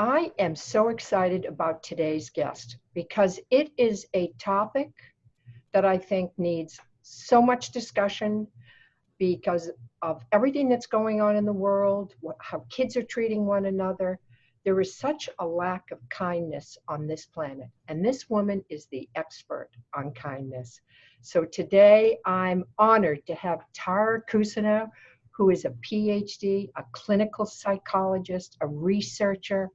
I am so excited about today's guest because it is a topic that I think needs so much discussion because of everything that's going on in the world, how kids are treating one another. There is such a lack of kindness on this planet, and this woman is the expert on kindness. So today I'm honored to have Tara Cousineau, who is a PhD, a clinical psychologist, a researcher.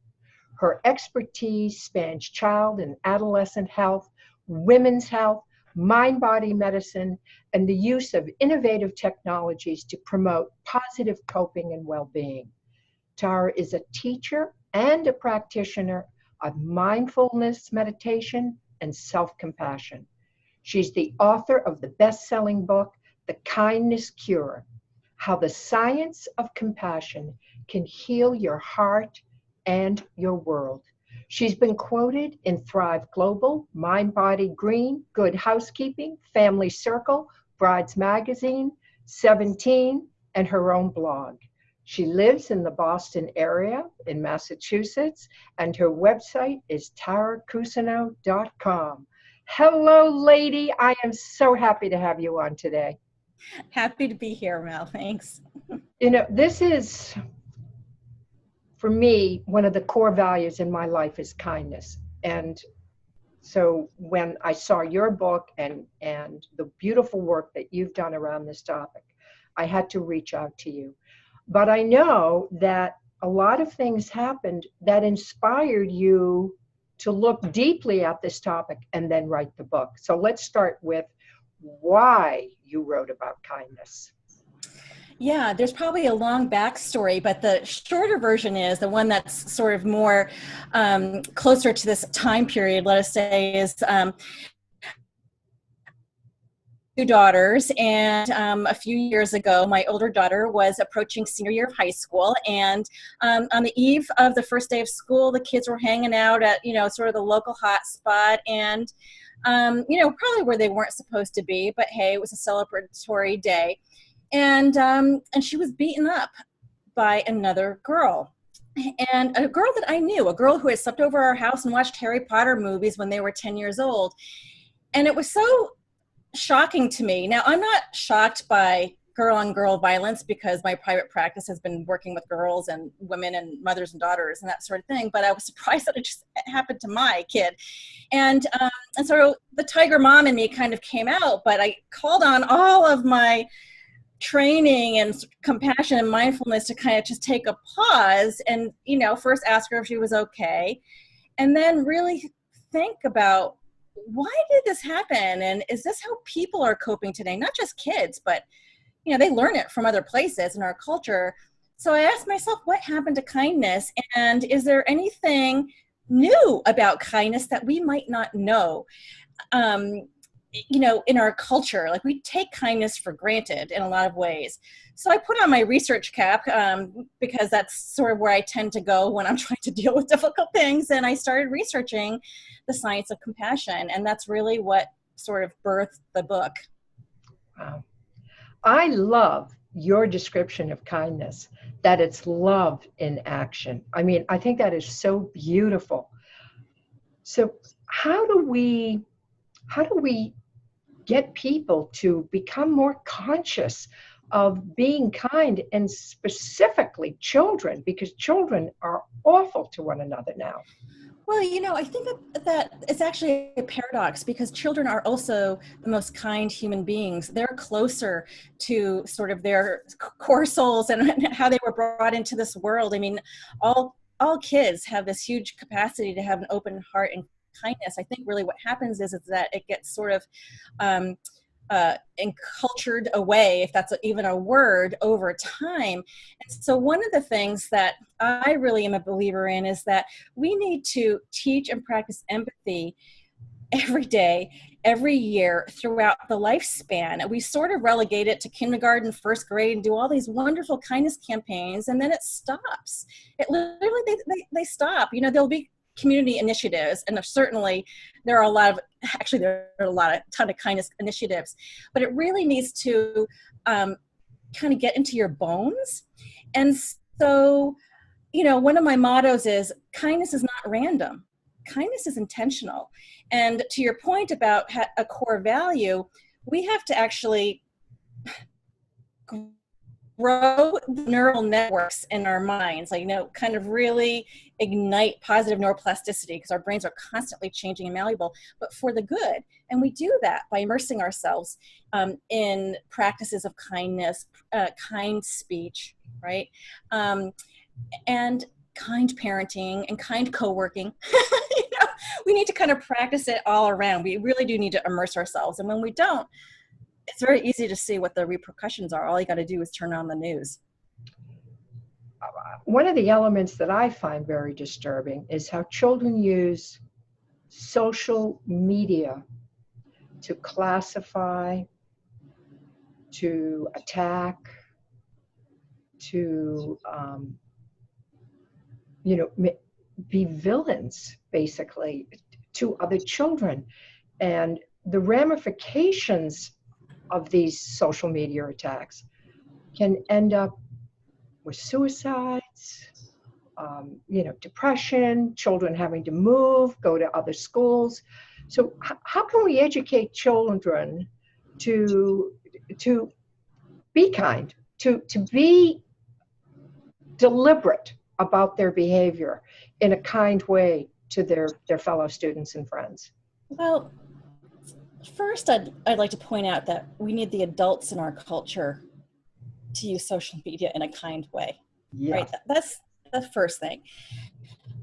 Her expertise spans child and adolescent health, women's health, mind-body medicine, and the use of innovative technologies to promote positive coping and well-being. Tara is a teacher and a practitioner of mindfulness meditation and self-compassion. She's the author of the best-selling book, The Kindness Cure: How the Science of Compassion Can Heal Your Heart and Your World. She's been quoted in Thrive Global, Mind Body Green, Good Housekeeping, Family Circle, Brides Magazine, 17, and her own blog. She lives in the Boston area in Massachusetts, and her website is taracousineau.com. Hello, lady. I am so happy to have you on today. Happy to be here, Mel. Thanks. You know, this is, for me, one of the core values in my life is kindness. And so when I saw your book and the beautiful work that you've done around this topic, I had to reach out to you. But I know that a lot of things happened that inspired you to look deeply at this topic and then write the book. So let's start with why you wrote about kindness. Yeah, there's probably a long backstory, but the shorter version is the one that's sort of more closer to this time period, let us say, is two daughters, and a few years ago my older daughter was approaching senior year of high school, and on the eve of the first day of school, the kids were hanging out at sort of the local hot spot, and probably where they weren't supposed to be, but hey, it was a celebratory day, and she was beaten up by another girl. And a girl that I knew, a girl who had slept over our house and watched Harry Potter movies when they were 10 years old. And it was so shocking to me. Now, I'm not shocked by girl-on-girl violence because my private practice has been working with girls and women and mothers and daughters and that sort of thing, but I was surprised that it just happened to my kid. And so the tiger mom in me kind of came out, but I called on all of my training and compassion and mindfulness to kind of just take a pause and, first ask her if she was okay, and then really think about, why did this happen? And is this how people are coping today? Not just kids, but, they learn it from other places in our culture. So I asked myself, what happened to kindness? And is there anything new about kindness that we might not know? In our culture, like, we take kindness for granted in a lot of ways. So I put on my research cap because that's sort of where I tend to go when I'm trying to deal with difficult things. And I started researching the science of compassion. And that's really what sort of birthed the book. Wow. I love your description of kindness, that it's love in action. I mean, I think that is so beautiful. So how do we get people to become more conscious of being kind, and specifically children, because children are awful to one another now? Well, I think that it's actually a paradox, because children are also the most kind human beings. They're closer to sort of their core souls and how they were brought into this world. I mean, all kids have this huge capacity to have an open heart and kindness. I think really what happens is that it gets sort of encultured away, if that's even a word, over time. And so one of the things that I really am a believer in is that we need to teach and practice empathy every day, every year, throughout the lifespan. We sort of relegate it to kindergarten, first grade, and do all these wonderful kindness campaigns, and then it stops. It literally, they stop. There'll be community initiatives, and certainly there are a ton of kindness initiatives, but it really needs to kind of get into your bones. And so one of my mottos is kindness is not random. Kindness is intentional. And to your point about a core value, we have to actually grow neural networks in our minds, like, kind of really ignite positive neuroplasticity, because our brains are constantly changing and malleable, but for the good. And we do that by immersing ourselves in practices of kindness, kind speech, right? And kind parenting and kind co-working. We need to kind of practice it all around. We really do need to immerse ourselves. And when we don't, it's very easy to see what the repercussions are. All you got to do is turn on the news. One of the elements that I find very disturbing is how children use social media to classify, to attack, to, be villains, basically, to other children. And the ramifications of these social media attacks can end up with suicides, depression, children having to move, go to other schools. So how can we educate children to be kind, to be deliberate about their behavior in a kind way to their fellow students and friends? Well, first, I'd like to point out that we need the adults in our culture to use social media in a kind way. Yeah. Right? That's the first thing.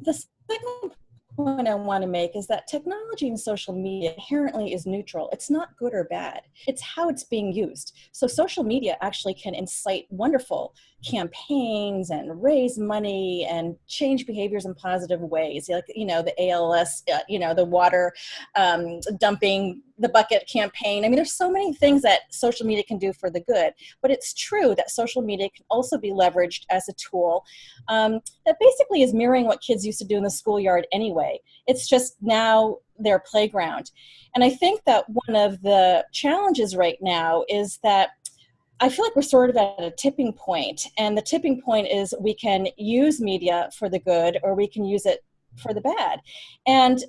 The second point I want to make is that technology and social media inherently is neutral. It's not good or bad. It's how it's being used. So social media actually can incite wonderful campaigns and raise money and change behaviors in positive ways. Like, the ALS, the water dumping the bucket campaign. I mean, there's so many things that social media can do for the good, but it's true that social media can also be leveraged as a tool that basically is mirroring what kids used to do in the schoolyard anyway. It's just now their playground. And I think that one of the challenges right now is that I feel like we're sort of at a tipping point, and the tipping point is we can use media for the good or we can use it for the bad. And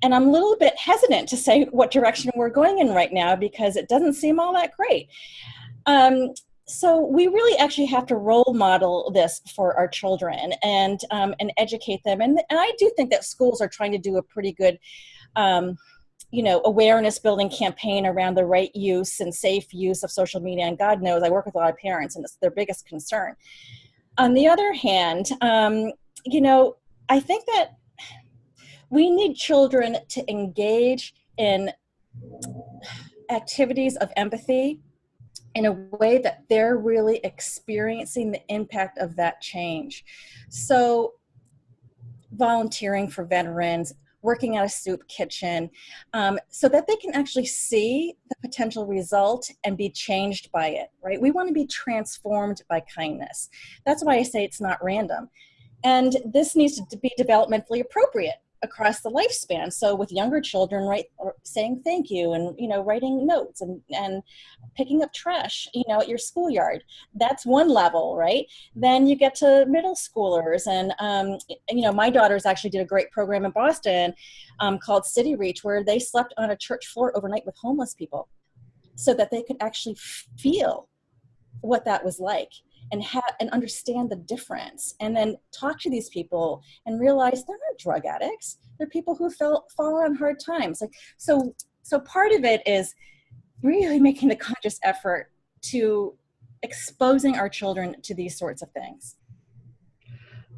I'm a little bit hesitant to say what direction we're going in right now because it doesn't seem all that great. So we really actually have to role model this for our children and educate them. And I do think that schools are trying to do a pretty good awareness building campaign around the right use and safe use of social media. And God knows I work with a lot of parents and it's their biggest concern. On the other hand, I think that we need children to engage in activities of empathy in a way that they're really experiencing the impact of that change. So volunteering for veterans, working at a soup kitchen, so that they can actually see the potential result and be changed by it, right? We want to be transformed by kindness. That's why I say it's not random. And this needs to be developmentally appropriate across the lifespan. So with younger children, right, saying thank you and, writing notes and picking up trash, at your schoolyard. That's one level, right? Then you get to middle schoolers. And my daughters actually did a great program in Boston called City Reach, where they slept on a church floor overnight with homeless people so that they could actually feel what that was like. And understand the difference, and then talk to these people and realize they're not drug addicts. They're people who fall on hard times. So part of it is really making the conscious effort to exposing our children to these sorts of things.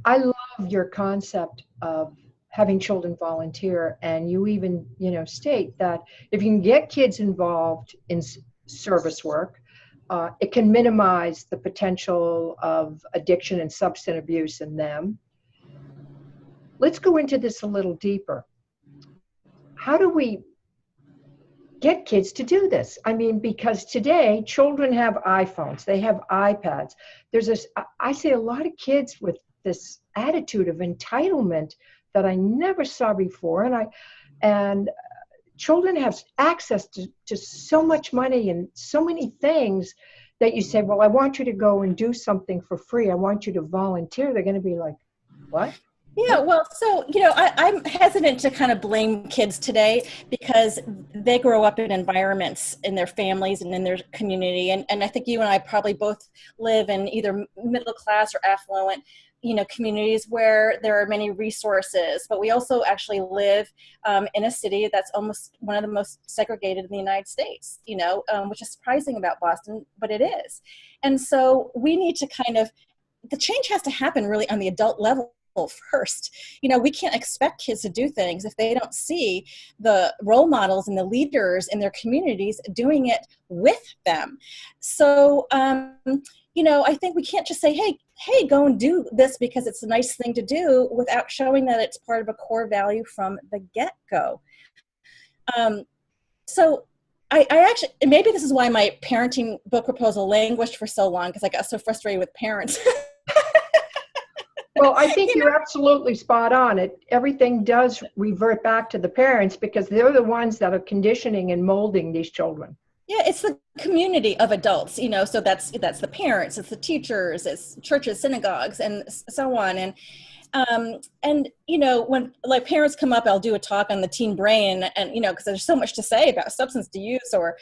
I love your concept of having children volunteer, and you even, state that if you can get kids involved in service work, it can minimize the potential of addiction and substance abuse in them. Let's go into this a little deeper. How do we get kids to do this? I mean, because today children have iPhones, they have iPads. I see a lot of kids with this attitude of entitlement that I never saw before, and children have access to so much money and so many things that you say, well, I want you to go and do something for free. I want you to volunteer. They're going to be like, What? Yeah, well, so, I'm hesitant to kind of blame kids today because they grow up in environments in their families and in their community. And I think you and I probably both live in either middle class or affluent, communities where there are many resources. But we also actually live in a city that's almost one of the most segregated in the United States, which is surprising about Boston, but it is. And so we need to the change has to happen really on the adult level first. We can't expect kids to do things if they don't see the role models and the leaders in their communities doing it with them. So, I think we can't just say, hey, go and do this because it's a nice thing to do without showing that it's part of a core value from the get-go. So I actually, maybe this is why my parenting book proposal languished for so long, because I got so frustrated with parents. Well, I think you're absolutely spot on. Everything does revert back to the parents because they're the ones that are conditioning and molding these children. Yeah, it's the community of adults, so that's the parents, it's the teachers, it's churches, synagogues, and so on. And when like parents come up, I'll do a talk on the teen brain, and because there's so much to say about substance use or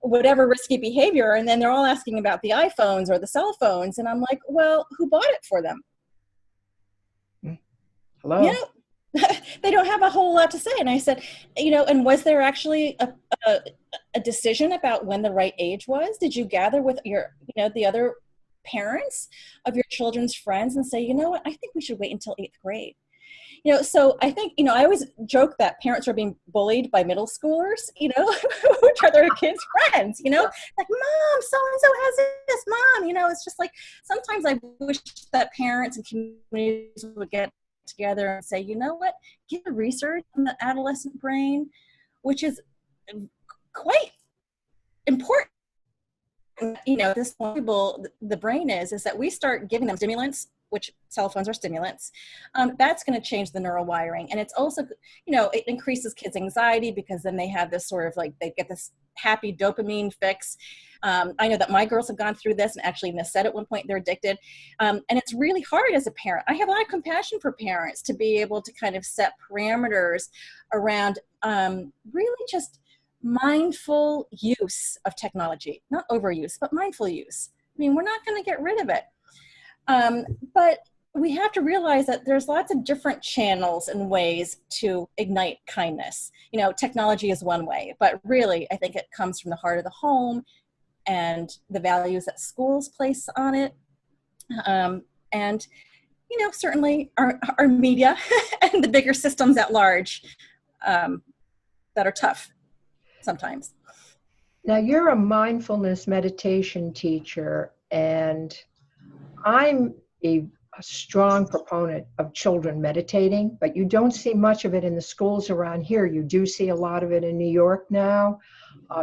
whatever risky behavior, and then they're all asking about the iPhones or the cell phones, and I'm like, well, who bought it for them? Hello. They don't have a whole lot to say. And I said, and was there actually a decision about when the right age was? Did you gather with your, the other parents of your children's friends and say, what, I think we should wait until 8th grade. So I think, I always joke that parents are being bullied by middle schoolers, which are their kids' friends, like, Mom, so-and-so has this, Mom, it's just like, sometimes I wish that parents and communities would get together and say, what, get the research on the adolescent brain, which is quite important. This valuable the brain is that we start giving them stimulants, which cell phones are stimulants. That's going to change the neural wiring. And it's also, it increases kids' anxiety because then they have this sort of they get this happy dopamine fix. I know that my girls have gone through this, and actually Ness said at one point they're addicted. And it's really hard as a parent. I have a lot of compassion for parents to be able to kind of set parameters around really just mindful use of technology, not overuse, but mindful use. I mean, we're not going to get rid of it. But we have to realize that there's lots of different channels and ways to ignite kindness. Technology is one way, but really I think it comes from the heart of the home and the values that schools place on it. And, certainly our media and the bigger systems at large that are tough sometimes. Now, you're a mindfulness meditation teacher, and I'm a strong proponent of children meditating, but you don't see much of it in the schools around here. You do see a lot of it in New York now.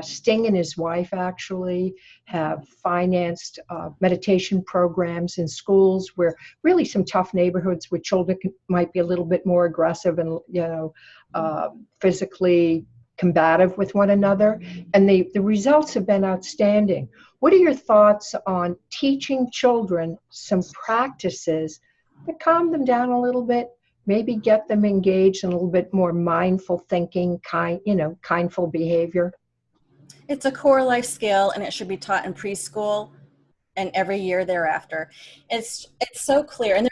Sting and his wife actually have financed meditation programs in schools where really some tough neighborhoods where children might be a little bit more aggressive and, physically combative with one another. And the results have been outstanding. What are your thoughts on teaching children some practices that calm them down a little bit, maybe get them engaged in a little bit more mindful thinking, kindful behavior? It's a core life skill, and it should be taught in preschool and every year thereafter. It's so clear, and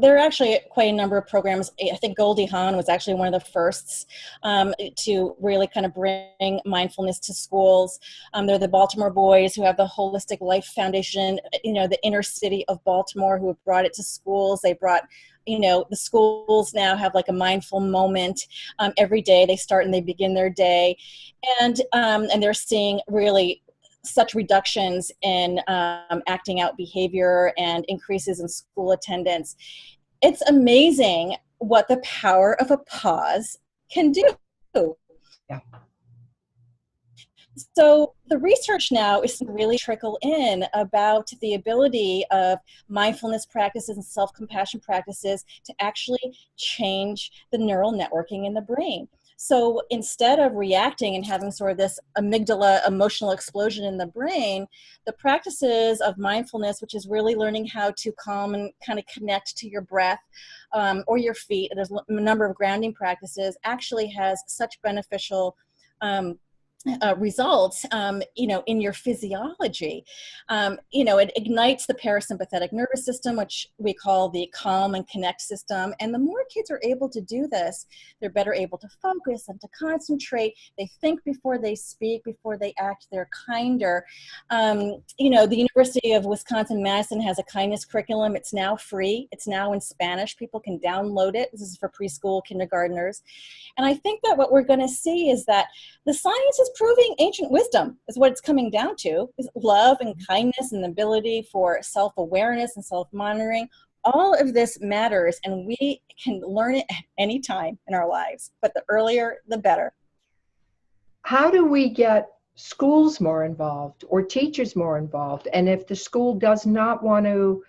there are actually quite a number of programs. I think Goldie Hawn was actually one of the firsts to really kind of bring mindfulness to schools. They're the Baltimore Boys who have the Holistic Life Foundation, the inner city of Baltimore, who have brought it to schools. They brought the schools now have like a mindful moment every day. They start and they begin their day, and they're seeing really such reductions in acting out behavior and increases in school attendance. It's amazing what the power of a pause can do. Yeah. So the research now is to really trickle in about the ability of mindfulness practices and self-compassion practices to actually change the neural networking in the brain. So instead of reacting and having sort of this amygdala emotional explosion in the brain, the practices of mindfulness, which is really learning how to calm and kind of connect to your breath, or your feet, there's a number of grounding practices, actually has such beneficial results, in your physiology. It ignites the parasympathetic nervous system, which we call the calm and connect system. And the more kids are able to do this, they're better able to focus and to concentrate. They think before they speak, before they act, they're kinder. The University of Wisconsin-Madison has a kindness curriculum. It's now free. It's now in Spanish. People can download it. This is for preschool kindergartners. And I think that what we're going to see is that the science is proving ancient wisdom is what it's coming down to, is love and kindness and the ability for self-awareness and self-monitoring. All of this matters, and we can learn it at any time in our lives, but the earlier, the better. How do we get schools more involved or teachers more involved? And if the school does not want to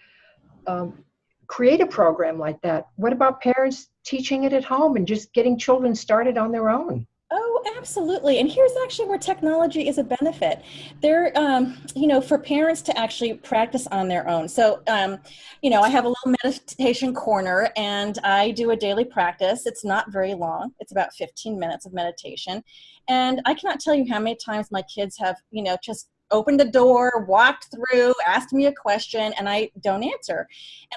create a program like that, what about parents teaching it at home and just getting children started on their own? Oh, absolutely. And here's actually where technology is a benefit. There, for parents to actually practice on their own. So, I have a little meditation corner and I do a daily practice. It's not very long. It's about 15 minutes of meditation. And I cannot tell you how many times my kids have, just opened the door, walked through, asked me a question, and I don't answer.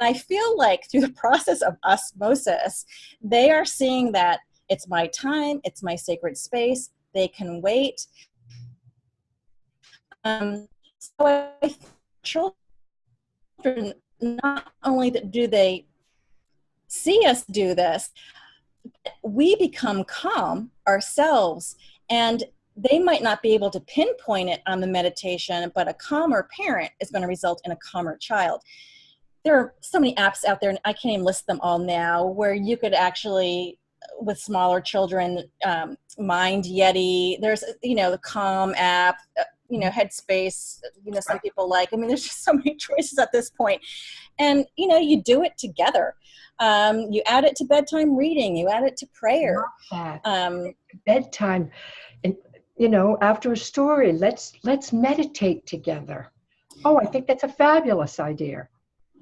And I feel like through the process of osmosis, they are seeing that it's my time, it's my sacred space, they can wait. So I think children, not only do they see us do this, we become calm ourselves, and they might not be able to pinpoint it on the meditation, but a calmer parent is going to result in a calmer child. There are so many apps out there, and I can't even list them all now, where you could actually, with smaller children, Mind Yeti, there's, the Calm app, Headspace, some people like, there's just so many choices at this point. And, you do it together. You add it to bedtime reading, you add it to prayer. Bedtime, and, after a story, let's meditate together. Oh, I think that's a fabulous idea.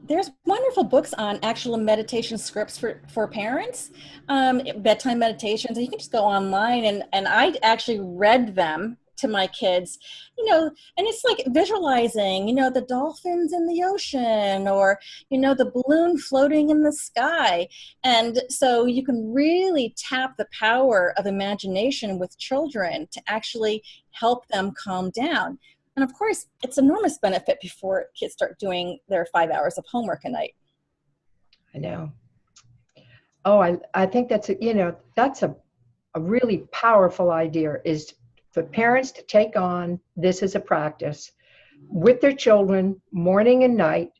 There's wonderful books on actual meditation scripts for parents, bedtime meditations. And you can just go online, and I actually read them to my kids, and it's like visualizing, the dolphins in the ocean, or, the balloon floating in the sky. And so you can really tap the power of imagination with children to actually help them calm down. And of course, it's enormous benefit before kids start doing their 5 hours of homework a night. I know. Oh, I think that's a really powerful idea, is for parents to take on this as a practice with their children morning and night,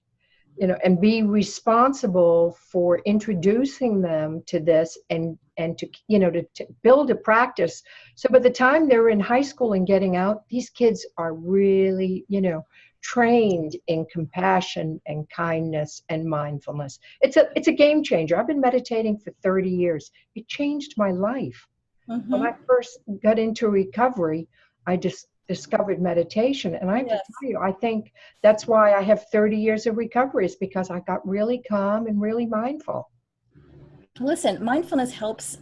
and be responsible for introducing them to this, and to build a practice. So by the time they're in high school and getting out, these kids are really, trained in compassion and kindness and mindfulness. It's a game changer. I've been meditating for 30 years. It changed my life. Mm-hmm. When I first got into recovery, I just discovered meditation. And I have to tell you, I think that's why I have 30 years of recovery, is because I got really calm and really mindful. Listen, mindfulness helps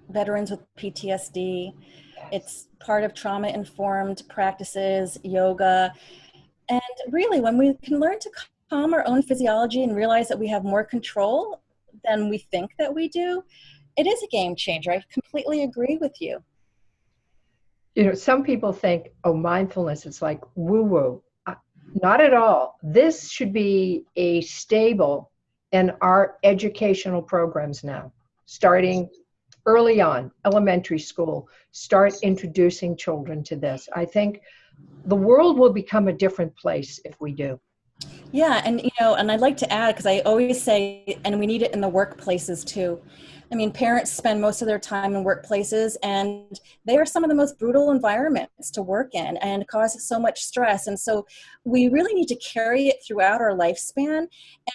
veterans with PTSD. Yes. It's part of trauma-informed practices, yoga. And really, when we can learn to calm our own physiology and realize that we have more control than we think that we do, it is a game changer. I completely agree with you. Some people think, oh, mindfulness is like woo-woo. Not at all. This should be a staple in our educational programs now, starting early on, elementary school, start introducing children to this. I think the world will become a different place if we do. Yeah, and and I'd like to add, because I always say, and we need it in the workplaces too. Parents spend most of their time in workplaces, and they are some of the most brutal environments to work in and cause so much stress. And so we really need to carry it throughout our lifespan.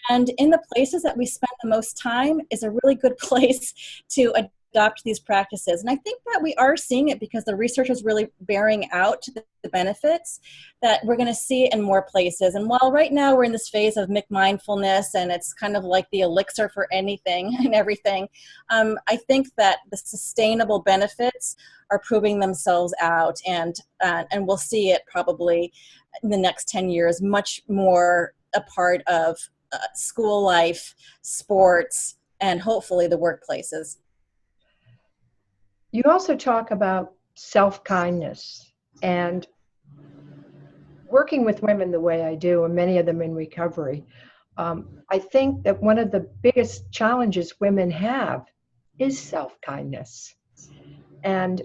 And in the places that we spend the most time is a really good place to adopt these practices. And I think that we are seeing it because the research is really bearing out the benefits, that we're going to see it in more places. And while right now we're in this phase of mindfulness and it's kind of like the elixir for anything and everything, I think that the sustainable benefits are proving themselves out, and we'll see it probably in the next 10 years much more a part of school life, sports, and hopefully the workplaces. You also talk about self-kindness, and working with women the way I do, and many of them in recovery, I think that one of the biggest challenges women have is self-kindness. And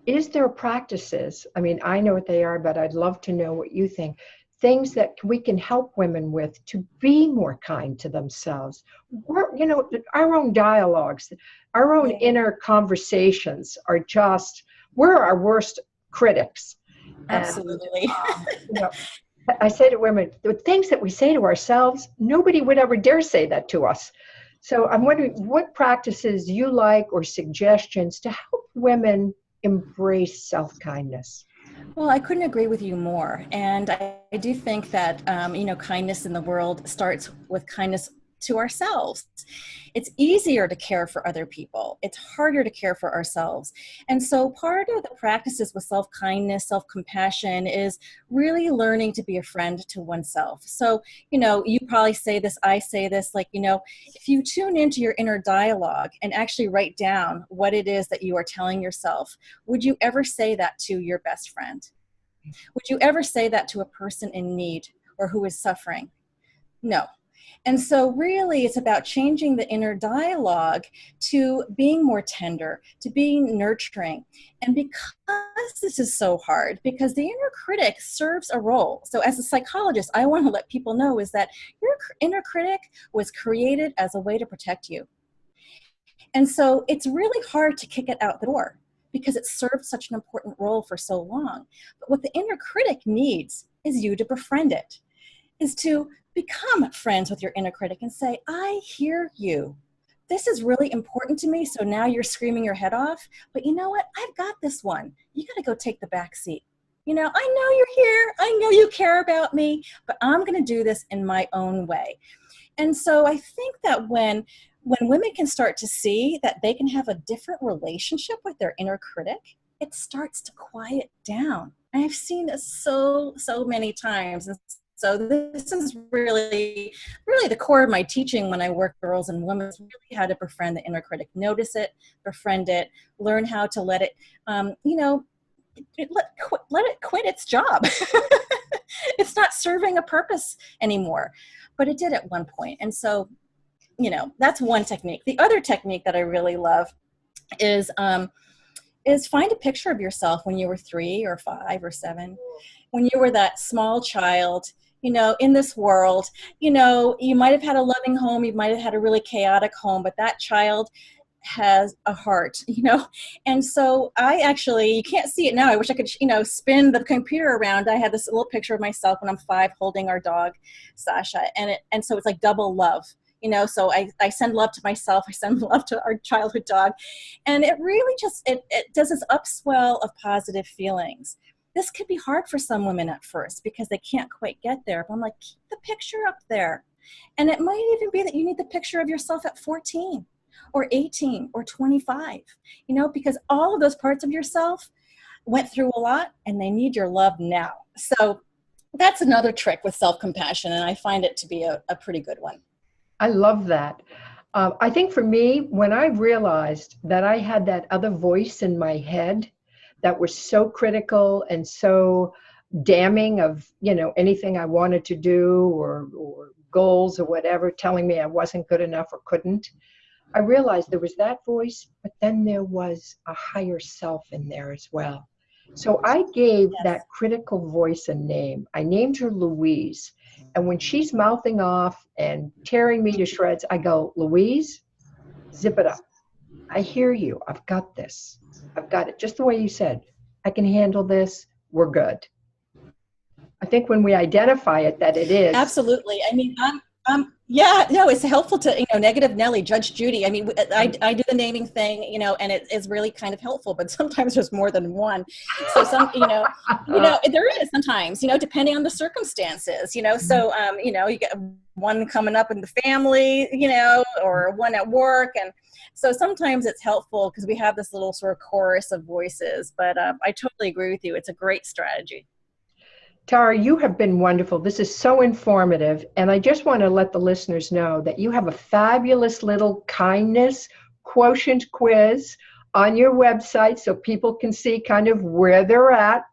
is there practices, I mean, I know what they are, but I'd love to know what you think, things that we can help women with to be more kind to themselves? Our own dialogues, our own inner conversations are just, we're our worst critics. Absolutely. And, I say to women, the things that we say to ourselves, nobody would ever dare say that to us. So I'm wondering what practices you like or suggestions to help women embrace self-kindness. Well, I couldn't agree with you more. And I do think that, kindness in the world starts with kindness to ourselves. It's easier to care for other people. It's harder to care for ourselves. And so part of the practices with self-kindness, self-compassion is really learning to be a friend to oneself. So, you probably say this, I say this, if you tune into your inner dialogue and actually write down what it is that you are telling yourself, would you ever say that to your best friend? Would you ever say that to a person in need or who is suffering? No. And so really it's about changing the inner dialogue to being more tender, to being nurturing. And because this is so hard, because the inner critic serves a role. So as a psychologist, I want to let people know is that your inner critic was created as a way to protect you. And so it's really hard to kick it out the door because it served such an important role for so long. But what the inner critic needs is you to befriend it, is to become friends with your inner critic and say, I hear you. This is really important to me. So now you're screaming your head off, but you know what? I've got this one. You got to go take the back seat. I know you're here. I know you care about me, but I'm going to do this in my own way. And so I think that when women can start to see that they can have a different relationship with their inner critic, it starts to quiet down. And I've seen this so many times. And so this is really, really the core of my teaching when I work with girls and women, is really how to befriend the inner critic. Notice it, befriend it, learn how to let it, let it quit its job. It's not serving a purpose anymore, but it did at one point. And so, that's one technique. The other technique that I really love is find a picture of yourself when you were 3 or 5 or 7, when you were that small child, in this world. You might have had a loving home, you might have had a really chaotic home, but that child has a heart, And so you can't see it now. I wish I could, spin the computer around. I had this little picture of myself when I'm 5 holding our dog, Sasha. And so it's like double love. So I send love to myself, I send love to our childhood dog. And it really just, it does this upswell of positive feelings. This could be hard for some women at first because they can't quite get there. But I'm like, keep the picture up there. And it might even be that you need the picture of yourself at 14 or 18 or 25, because all of those parts of yourself went through a lot and they need your love now. So that's another trick with self-compassion. And I find it to be a pretty good one. I love that. I think for me, when I realized that I had that other voice in my head that was so critical and so damning of, anything I wanted to do or goals or whatever, telling me I wasn't good enough or couldn't, I realized there was that voice, but then there was a higher self in there as well. So I gave that critical voice a name. I named her Louise. And when she's mouthing off and tearing me to shreds, I go, Louise, zip it up. I hear you. I've got this. I've got it. Just the way you said. I can handle this. We're good. I think when we identify it, that it is. Absolutely. I mean, Yeah, no, it's helpful to, negative Nelly, Judge Judy. I mean, I do the naming thing, and it is really kind of helpful, but sometimes there's more than one. So there is sometimes, depending on the circumstances, so, you get one coming up in the family, or one at work. And so sometimes it's helpful because we have this little sort of chorus of voices, but I totally agree with you. It's a great strategy. Tara, you have been wonderful. This is so informative. And I just want to let the listeners know that you have a fabulous little kindness quotient quiz on your website so people can see kind of where they're at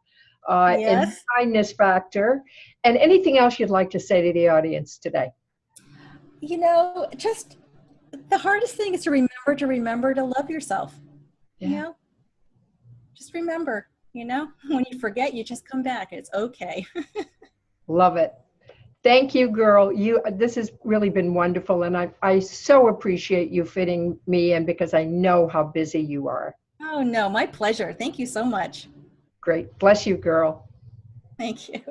in the Yes. kindness factor. And anything else you'd like to say to the audience today? Just the hardest thing is to remember to love yourself. Yeah. Just remember, when you forget, you just come back. It's okay. Love it. Thank you, girl. This has really been wonderful. And I so appreciate you fitting me in because I know how busy you are. Oh, no, my pleasure. Thank you so much. Great. Bless you, girl. Thank you.